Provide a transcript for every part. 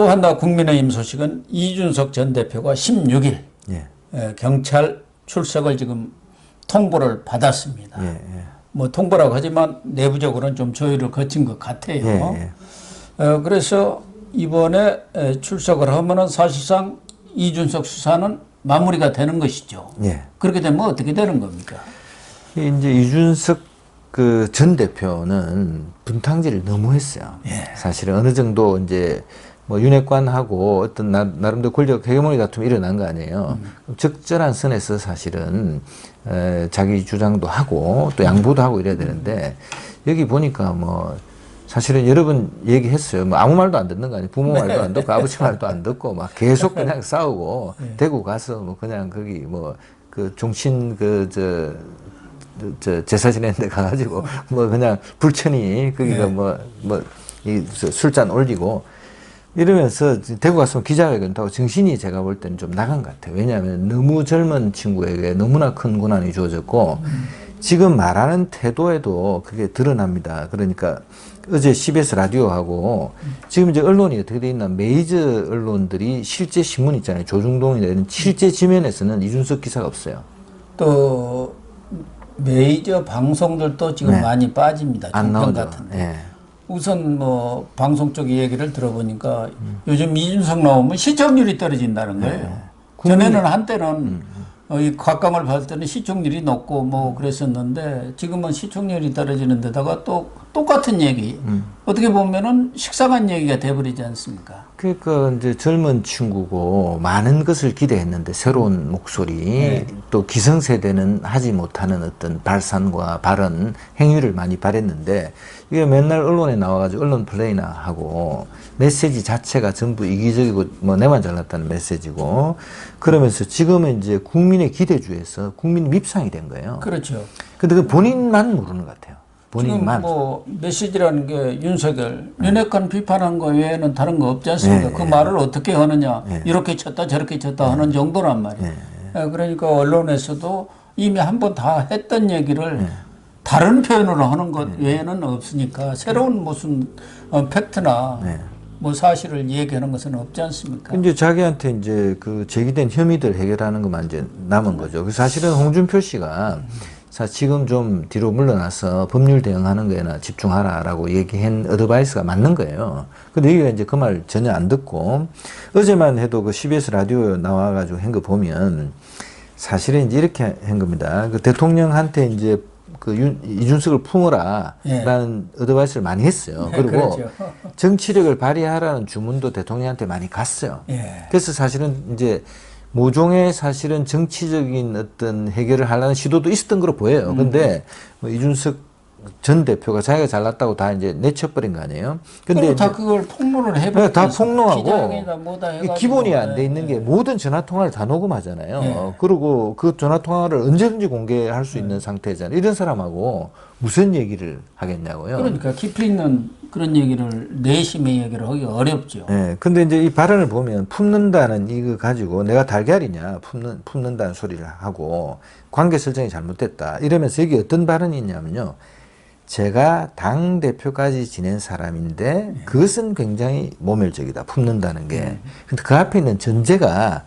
또 하나 국민의힘 소식은 이준석 전 대표가 16일 예. 경찰 출석을 지금 통보를 받았습니다. 예. 뭐 통보라고 하지만 내부적으로는 좀 조율을 거친 것 같아요. 예. 그래서 이번에 출석을 하면은 사실상 이준석 수사는 마무리가 되는 것이죠. 예. 그렇게 되면 어떻게 되는 겁니까? 이제 이준석 그 전 대표는 분탕질을 너무 했어요. 예. 사실은 어느 정도 이제 뭐 윤핵관하고 어떤 나름대로 권력 헤게모니 다툼이 일어난 거 아니에요. 적절한 선에서 사실은 자기 주장도 하고 또 양보도 하고 이래야 되는데 여기 보니까 뭐 사실은 여러 번 얘기했어요. 뭐 아무 말도 안 듣는 거 아니에요. 부모 말도 안 듣고 아버지 말도 안 듣고 막 계속 그냥 싸우고 대구 가서 뭐 그냥 거기 뭐 그 종신 저 제사 지내는 데 가가지고 뭐 그냥 불천이 거기가 이 술잔 올리고 이러면서 대구 갔으면 기자회견도 하고 정신이 제가 볼 때는 좀 나간 것 같아요. 왜냐하면 너무 젊은 친구에게 너무나 큰 고난이 주어졌고 지금 말하는 태도에도 그게 드러납니다. 그러니까 어제 CBS 라디오하고 지금 이제 언론이 어떻게 돼 있나 메이저 언론들이 실제 신문 있잖아요. 조중동이나 이런 실제 지면에서는 이준석 기사가 없어요. 또 메이저 방송들도 지금 네. 많이 빠집니다. 안 종편 나오죠. 같은데. 예. 우선 뭐 방송 쪽 얘기를 들어보니까 요즘 이준석 나오면 시청률이 떨어진다는 거예요. 전에는 한때는 이 곽광을 봤을 때는 시청률이 높고 뭐 그랬었는데 지금은 시청률이 떨어지는 데다가 또 똑같은 얘기 어떻게 보면은 식상한 얘기가 돼버리지 않습니까? 그러니까 이제 젊은 친구고 많은 것을 기대했는데 새로운 목소리 또 기성세대는 하지 못하는 어떤 발산과 발언 행위를 많이 발했는데 이게 맨날 언론에 나와가지고 언론 플레이나 하고 메시지 자체가 전부 이기적이고 뭐 내만 잘났다는 메시지고 그러면서 지금은 이제 국민의 기대주에서 국민 밉상이 된 거예요. 그렇죠. 근데 그 본인만 모르는 것 같아요. 본인만. 지금 뭐 메시지라는 게 윤석열 윤핵관 비판한 거 외에는 다른 거 없지 않습니까? 그 말을 어떻게 하느냐 이렇게 쳤다 저렇게 쳤다 하는 정도란 말이에요. 그러니까 언론에서도 이미 한 번 다 했던 얘기를 다른 표현으로 하는 것 외에는 없으니까 새로운 무슨 팩트나 뭐 사실을 얘기하는 것은 없지 않습니까? 이제 자기한테 이제 그 제기된 혐의들 해결하는 것만 이제 남은 거죠. 그래서 사실은 홍준표 씨가 지금 좀 뒤로 물러나서 법률 대응하는 거에나 집중하라라고 얘기한 어드바이스가 맞는 거예요. 근데 여기가 이제 그 말 전혀 안 듣고 어제만 해도 그 CBS 라디오 나와가지고 한 거 보면 사실은 이제 이렇게 한 겁니다. 그 대통령한테 이제 그 이준석을 품어라 라는 어드바이스를 많이 했어요. 그리고 그렇죠. 정치력을 발휘하라는 주문도 대통령한테 많이 갔어요. 그래서 사실은 이제 모종의 사실은 정치적인 어떤 해결을 하려는 시도도 있었던 거로 보여요. 근데 뭐 이준석 전 대표가 자기가 잘났다고 다 이제 내쳐버린 거 아니에요? 근데 다 그걸 폭로를 해버렸죠. 다 폭로하고 기본이 안 돼 있는 게 모든 전화 통화를 다 녹음하잖아요. 그리고 그 전화 통화를 언제든지 공개할 수 있는 상태잖아요. 이런 사람하고 무슨 얘기를 하겠냐고요. 그러니까 깊이 있는 그런 얘기를 내심의 얘기를 하기 어렵죠. 네, 근데 이제 이 발언을 보면 품는다는 이거 가지고 내가 달걀이냐 품는다는 소리를 하고 관계 설정이 잘못됐다 이러면서 여기 어떤 발언이 있냐면요. 제가 당대표까지 지낸 사람인데 그것은 굉장히 모멸적이다. 품는다는 게. 근데 그 앞에 있는 전제가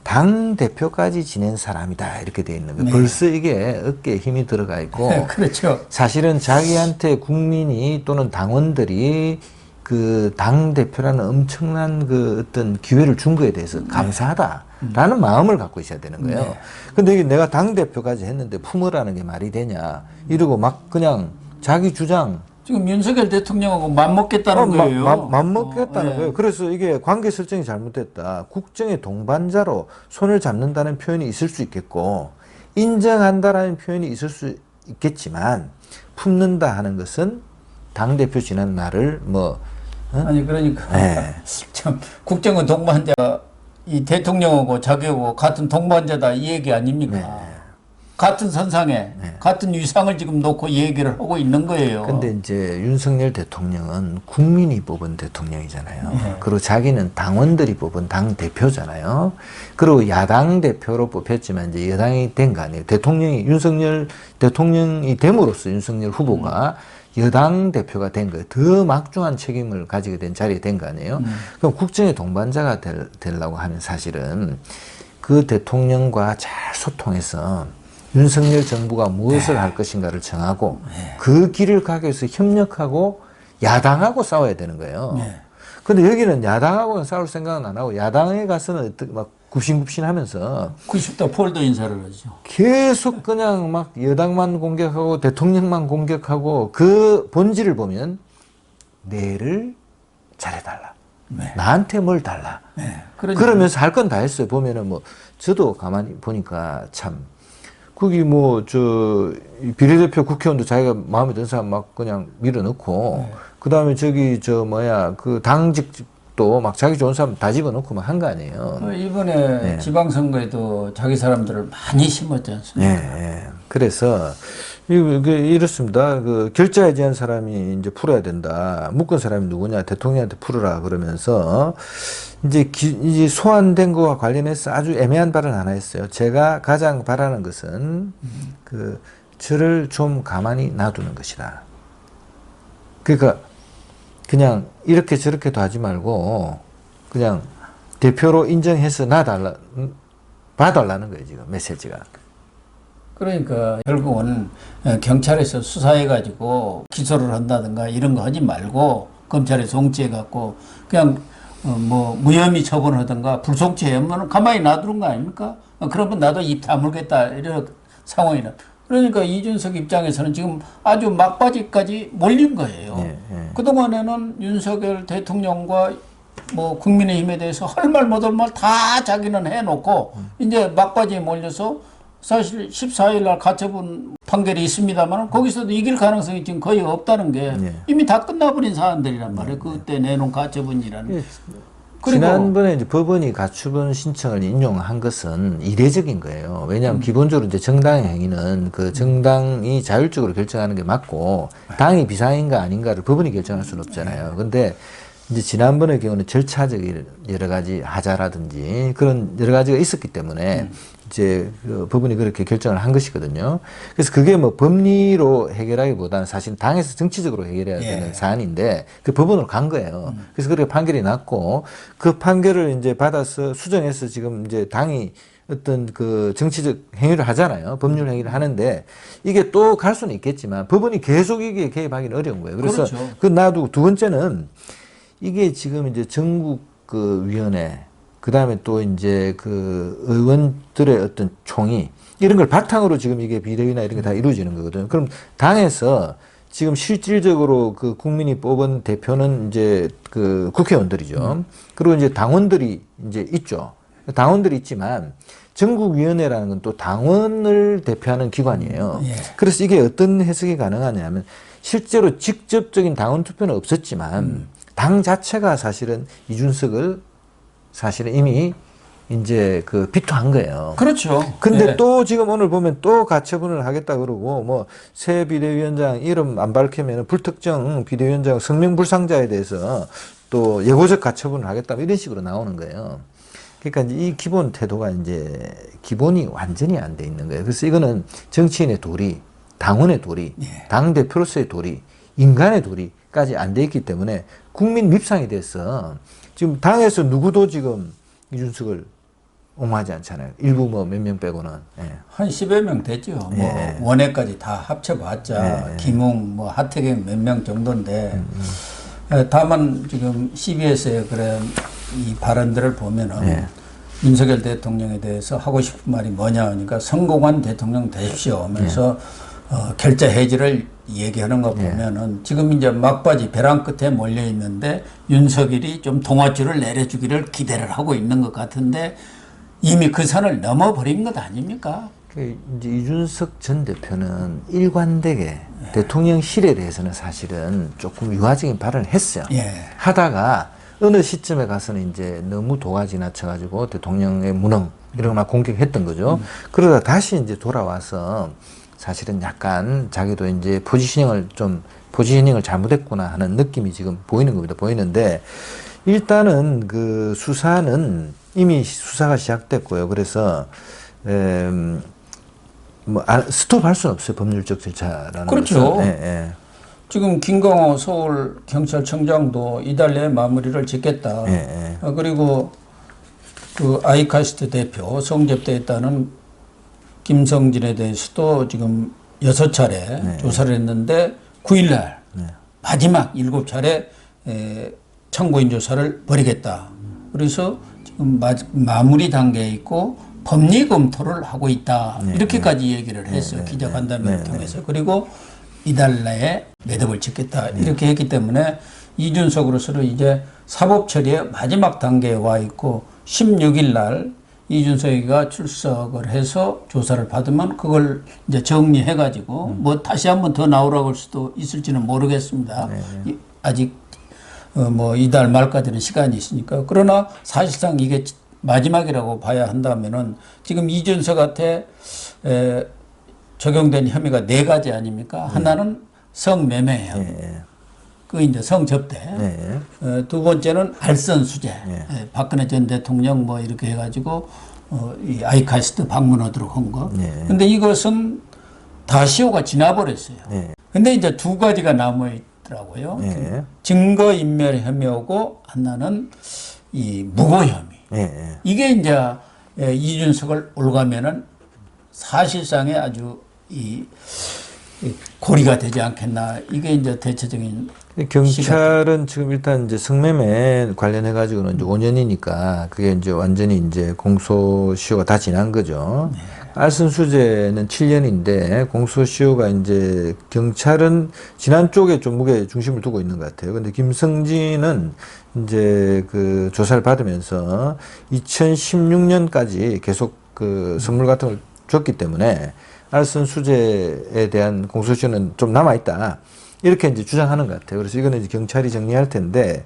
당대표까지 지낸 사람이다. 이렇게 돼 있는 거예요. 벌써 이게 어깨에 힘이 들어가 있고. 그렇죠. 사실은 자기한테 국민이 또는 당원들이 그 당대표라는 엄청난 그 어떤 기회를 준 거에 대해서 감사하다라는 마음을 갖고 있어야 되는 거예요. 근데 이게 내가 당대표까지 했는데 품으라는 게 말이 되냐. 이러고 막 그냥 자기 주장. 지금 윤석열 대통령하고 맞먹겠다는 거예요. 맞먹겠다는 거예요. 그래서 이게 관계 설정이 잘못됐다. 국정의 동반자로 손을 잡는다는 표현이 있을 수 있겠고 인정한다라는 표현이 있을 수 있겠지만 품는다 하는 것은 당대표 지난 날을 뭐 아니 그러니까 참 국정의 동반자 이 대통령하고 자기하고 같은 동반자다 이 얘기 아닙니까? 같은 선상에 같은 위상을 지금 놓고 얘기를 하고 있는 거예요. 근데 이제 윤석열 대통령은 국민이 뽑은 대통령이잖아요. 그리고 자기는 당원들이 뽑은 당 대표잖아요. 그리고 야당 대표로 뽑혔지만 이제 여당이 된 거 아니에요. 윤석열 대통령이 됨으로써 윤석열 후보가 여당 대표가 된 거예요. 더 막중한 책임을 가지게 된 자리에 된 거 아니에요. 그럼 국정의 동반자가 되려고 하면 사실은 그 대통령과 잘 소통해서 윤석열 정부가 무엇을 할 것인가를 정하고 그 길을 가기 위해서 협력하고 야당하고 싸워야 되는 거예요. 근데 여기는 야당하고는 싸울 생각은 안 하고 야당에 가서는 막 굽신굽신하면서 90도 폴더 인사를 하죠. 계속 그냥 막 여당만 공격하고 대통령만 공격하고 그 본질을 보면 내를 잘해달라. 나한테 뭘 달라. 그러면서 할 건 다 했어요. 보면은 뭐 저도 가만히 보니까 참 거기 뭐 저 비례대표 국회의원도 자기가 마음에 드는 사람 막 그냥 밀어넣고 그 다음에 저기 저 뭐야 그 당직도 막 자기 좋은 사람 다 집어넣고 막 한 거 아니에요. 이번에 지방선거에도 자기 사람들을 많이 심었지 않습니까? 그래서 이렇습니다. 그 결자에 대한 사람이 이제 풀어야 된다. 묶은 사람이 누구냐? 대통령한테 풀어라 그러면서 이제 소환된 거와 관련해서 아주 애매한 발언 하나 했어요. 제가 가장 바라는 것은 저를 좀 가만히 놔두는 것이다. 그러니까 그냥 이렇게 저렇게도 하지 말고 그냥 대표로 인정해서 봐달라는 거예요, 지금 메시지가. 그러니까 결국은 경찰에서 수사해가지고 기소를 한다든가 이런 거 하지 말고 검찰에 송치해갖고 그냥 뭐 무혐의 처분하든가 불송치하면 가만히 놔두는 거 아닙니까? 그러면 나도 입 다물겠다 이런 상황이라. 그러니까 이준석 입장에서는 지금 아주 막바지까지 몰린 거예요. 그동안에는 윤석열 대통령과 뭐 국민의힘에 대해서 할 말 못할 말 다 자기는 해놓고 이제 막바지에 몰려서 사실 14일 날 가처분 판결이 있습니다만 거기서도 이길 가능성이 지금 거의 없다는 게 이미 다 끝나버린 사안들이란 말이에요. 그때 내놓은 가처분이라는. 지난번에 이제 법원이 가처분 신청을 인용한 것은 이례적인 거예요. 왜냐하면 기본적으로 이제 정당의 행위는 그 정당이 자율적으로 결정하는 게 맞고 당이 비상인가 아닌가를 법원이 결정할 수는 없잖아요. 근데 이제 지난번의 경우는 절차적 여러 가지 하자라든지 그런 여러 가지가 있었기 때문에 이제 그 법원이 그렇게 결정을 한 것이거든요. 그래서 그게 뭐 법리로 해결하기보다는 사실 당에서 정치적으로 해결해야 되는 사안인데 그 법원으로 간 거예요. 그래서 그렇게 판결이 났고 그 판결을 이제 받아서 수정해서 지금 이제 당이 어떤 그 정치적 행위를 하잖아요. 법률 행위를 하는데 이게 또 갈 수는 있겠지만 법원이 계속 이게 개입하기는 어려운 거예요. 그래서 그렇죠. 그 놔두고 두 번째는 이게 지금 이제 전국 그 위원회, 그 다음에 또 이제 그 의원들의 어떤 총의, 이런 걸 바탕으로 지금 이게 비대위나 이런 게 다 이루어지는 거거든요. 그럼 당에서 지금 실질적으로 그 국민이 뽑은 대표는 이제 그 국회의원들이죠. 그리고 이제 당원들이 이제 있죠. 당원들이 있지만 전국위원회라는 건 또 당원을 대표하는 기관이에요. 그래서 이게 어떤 해석이 가능하냐면 실제로 직접적인 당원 투표는 없었지만 당 자체가 사실은 이준석을 사실은 이미 이제 그 비토한 거예요. 그렇죠. 근데 또 지금 오늘 보면 또 가처분을 하겠다 그러고 뭐 새 비대위원장 이름 안 밝히면 불특정 비대위원장 성명불상자에 대해서 또 예고적 가처분을 하겠다 이런 식으로 나오는 거예요. 그러니까 이제 이 기본 태도가 이제 기본이 완전히 안 돼 있는 거예요. 그래서 이거는 정치인의 도리, 당원의 도리, 당 대표로서의 도리, 인간의 도리까지 안 돼 있기 때문에 국민 밉상이 돼서 지금 당에서 누구도 지금 이준석을 옹호하지 않잖아요. 일부 뭐 몇 명 빼고는. 한 10여 명 됐죠. 뭐 원외까지 다 합쳐봤자 김웅, 뭐 하태경 몇 명 정도인데 다만 지금 CBS의 그런 이 발언들을 보면은 윤석열 대통령에 대해서 하고 싶은 말이 뭐냐 하니까 성공한 대통령 되십시오 하면서 결자 해지를 얘기하는 거 보면은 지금 이제 막바지 벼랑 끝에 몰려 있는데 윤석열이 좀 동아줄을 내려주기를 기대를 하고 있는 것 같은데 이미 그 선을 넘어버린 것 아닙니까? 이제 이준석 전 대표는 일관되게 대통령실에 대해서는 사실은 조금 유화적인 발언을 했어요. 하다가 어느 시점에 가서는 이제 너무 도가 지나쳐가지고 대통령의 무능 이런 거 막 공격했던 거죠. 그러다 다시 이제 돌아와서 사실은 약간 자기도 이제 포지셔닝을 잘못했구나 하는 느낌이 지금 보이는 겁니다. 보이는데 일단은 그 수사는 이미 수사가 시작됐고요. 그래서 스톱할 수는 없어요. 법률적 절차라는 그렇죠. 것은. 예, 예. 지금 김광호 서울경찰청장도 이달 내에 마무리를 짓겠다. 예, 예. 그리고 그 아이카스트 대표 성접대했다는 김성진에 대해서도 지금 6차례 조사를 했는데 9일날 마지막 7차례 참고인 조사를 벌이겠다. 그래서 지금 마무리 단계에 있고 법리 검토를 하고 있다. 이렇게까지 얘기를 했어요. 기자간담회를 통해서. 그리고 이달 내에 매듭을 짓겠다. 이렇게 했기 때문에 이준석으로서는 이제 사법 처리의 마지막 단계에 와 있고 16일 날 이준석이가 출석을 해서 조사를 받으면 그걸 이제 정리해 가지고 뭐 다시 한번 더 나오라고 할 수도 있을지는 모르겠습니다. 아직 뭐 이달 말까지는 시간이 있으니까. 그러나 사실상 이게 마지막이라고 봐야 한다면은 지금 이준석한테 적용된 혐의가 4가지 아닙니까? 하나는 성매매예요. 그 이제 성접대. 두 번째는 알선수재. 박근혜 전 대통령 뭐 이렇게 해가지고 이 아이카스트 방문하도록 한 거. 근데 이것은 다 시효가 지나버렸어요. 근데 이제 2가지가 남아 있더라고요. 증거인멸 혐의하고 하나는 이 무고 혐의. 이게 이제 이준석을 올가면은 사실상의 아주 이 고리가 되지 않겠나. 이게 이제 대체적인. 경찰은 지금 일단 이제 성매매 관련해 가지고는 이제 5년이니까 그게 이제 완전히 이제 공소시효가 다 지난 거죠. 알선수재는 7년인데 공소시효가 이제 경찰은 지난 쪽에 좀 무게 중심을 두고 있는 것 같아요. 근데 김성진은 이제 그 조사를 받으면서 2016년까지 계속 그 선물 같은 걸 줬기 때문에 알선수재에 대한 공소시효는 좀 남아있다. 이렇게 이제 주장하는 것 같아요. 그래서 이거는 이제 경찰이 정리할 텐데,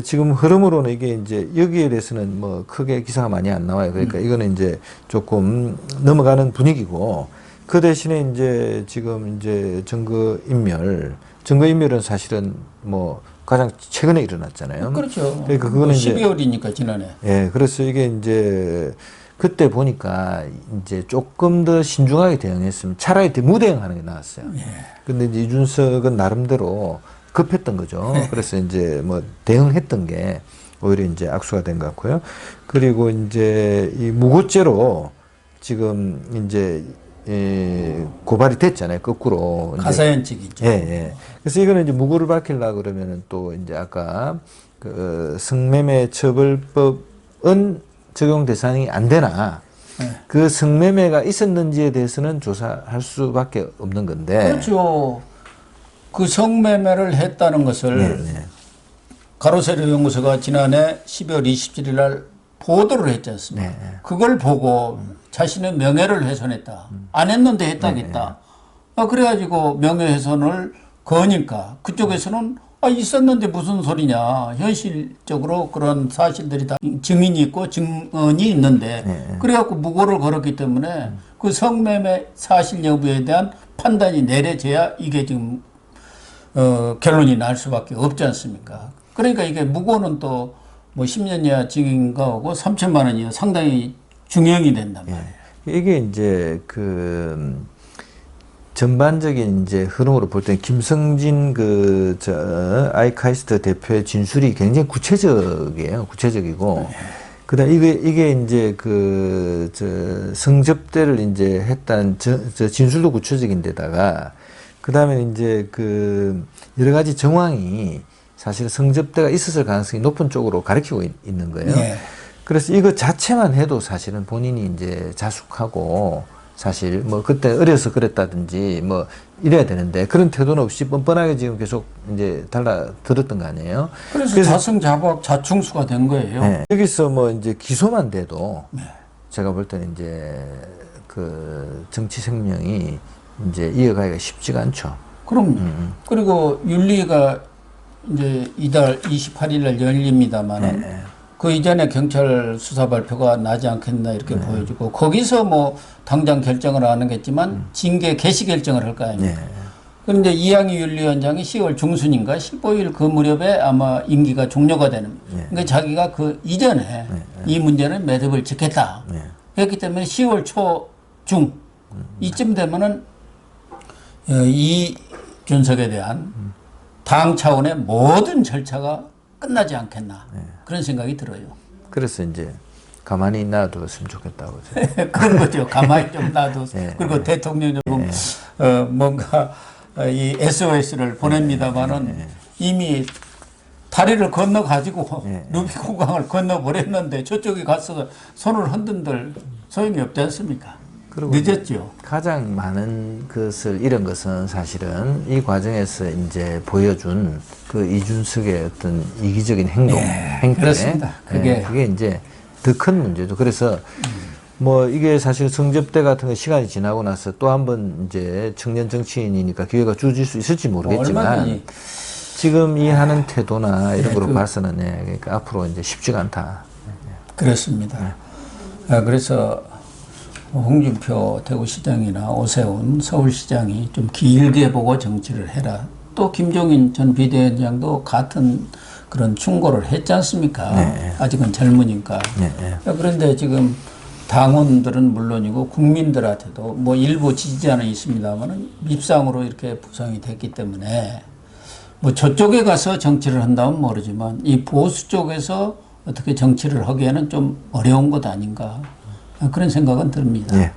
지금 흐름으로는 이게 이제 여기에 대해서는 뭐 크게 기사가 많이 안 나와요. 그러니까 이거는 이제 조금 넘어가는 분위기고, 그 대신에 이제 지금 이제 증거인멸은 사실은 뭐 가장 최근에 일어났잖아요. 그렇죠. 그러니까 그거는 12월이니까 지난해. 예, 그래서 이게 이제 그때 보니까 이제 조금 더 신중하게 대응했으면 차라리 무대응하는 게 나았어요. 근데 이제 이준석은 나름대로 급했던 거죠. 그래서 이제 뭐 대응했던 게 오히려 이제 악수가 된 것 같고요. 그리고 이제 이 무고죄로 지금 이제 고발이 됐잖아요. 거꾸로. 가사연 측이죠. 예, 예. 그래서 이거는 이제 무고를 밝히려고 그러면은 또 이제 아까 그 성매매 처벌법은 적용 대상이 안 되나. 그 성매매가 있었는지에 대해서는 조사할 수밖에 없는 건데. 그렇죠. 그 성매매를 했다는 것을 가로세로 연구소가 지난해 12월 27일 날 보도를 했지 않습니까? 그걸 보고 자신의 명예를 훼손했다. 안 했는데 했다겠다. 그래가지고 명예훼손을 거니까 그쪽에서는 있었는데 무슨 소리냐. 현실적으로 그런 사실들이 다 증인이 있고 증언이 있는데 그래갖고 무고를 걸었기 때문에 그 성매매 사실 여부에 대한 판단이 내려져야 이게 지금 결론이 날 수밖에 없지 않습니까? 그러니까 이게 무고는 또 뭐 10년 이하 징역인가 하고 3천만 원 이하 상당히 중형이 된단 말이에요. 이게 이제 그 전반적인 이제 흐름으로 볼 때 김성진 아이카이스트 대표의 진술이 굉장히 구체적이에요. 구체적이고. 그다음 이게 이제 성접대를 이제 했다는 진술도 구체적인데다가 그다음에 이제 여러 가지 정황이 사실 성접대가 있었을 가능성이 높은 쪽으로 가리키고 있는 거예요. 그래서 이거 자체만 해도 사실은 본인이 이제 자숙하고 사실 뭐 그때 어려서 그랬다든지 뭐 이래야 되는데 그런 태도는 없이 뻔뻔하게 지금 계속 이제 달라들었던 거 아니에요. 그래서 자승자박 자충수가 된 거예요. 여기서 뭐 이제 기소만 돼도 제가 볼 때는 이제 그 정치 생명이 이제 이어가기가 쉽지가 않죠. 그럼요. 그리고 윤리가 이제 이달 28일 날 열립니다만은 그 이전에 경찰 수사 발표가 나지 않겠나 이렇게 보여지고 거기서 뭐 당장 결정을 안 하겠지만 징계 개시 결정을 할 거 아닙니까? 그런데 이양희 윤리위원장이 10월 중순인가 15일 그 무렵에 아마 임기가 종료가 되는. 그러니까 자기가 그 이전에 이 문제는 매듭을 짓겠다. 그렇기 때문에 10월 초중 이쯤 되면은 이준석에 대한 당 차원의 모든 절차가 끝나지 않겠나 그런 생각이 들어요. 그래서 이제 가만히 놔두었으면 좋겠다고. 그런 거죠. 가만히 좀 놔둬서 그리고 대통령이 좀 뭔가 이 SOS를 보냅니다만은 이미 다리를 건너 가지고 루비콘강을 건너 버렸는데 저쪽에 가서 손을 흔든들 소용이 없지 않습니까? 늦었죠. 가장 많은 것을 잃은 것은 사실은 이 과정에서 이제 보여준 그 이준석의 어떤 이기적인 행동, 행태. 그렇습니다. 그게 이제 더 큰 문제죠. 그래서 뭐 이게 사실 성접대 같은 거 시간이 지나고 나서 또 한 번 이제 청년 정치인이니까 기회가 주어질 수 있을지 모르겠지만 얼마든지. 지금 이 하는 태도나 이런 거로 봐서는 그러니까 앞으로 이제 쉽지가 않다. 그렇습니다. 그래서 홍준표 대구시장이나 오세훈 서울시장이 좀 길게 보고 정치를 해라. 또 김종인 전 비대위원장도 같은 그런 충고를 했지 않습니까? 아직은 젊으니까. 그런데 지금 당원들은 물론이고 국민들한테도 뭐 일부 지지자는 있습니다만은 밉상으로 이렇게 부상이 됐기 때문에 뭐 저쪽에 가서 정치를 한다면 모르지만 이 보수 쪽에서 어떻게 정치를 하기에는 좀 어려운 것 아닌가 그런 생각은 듭니다.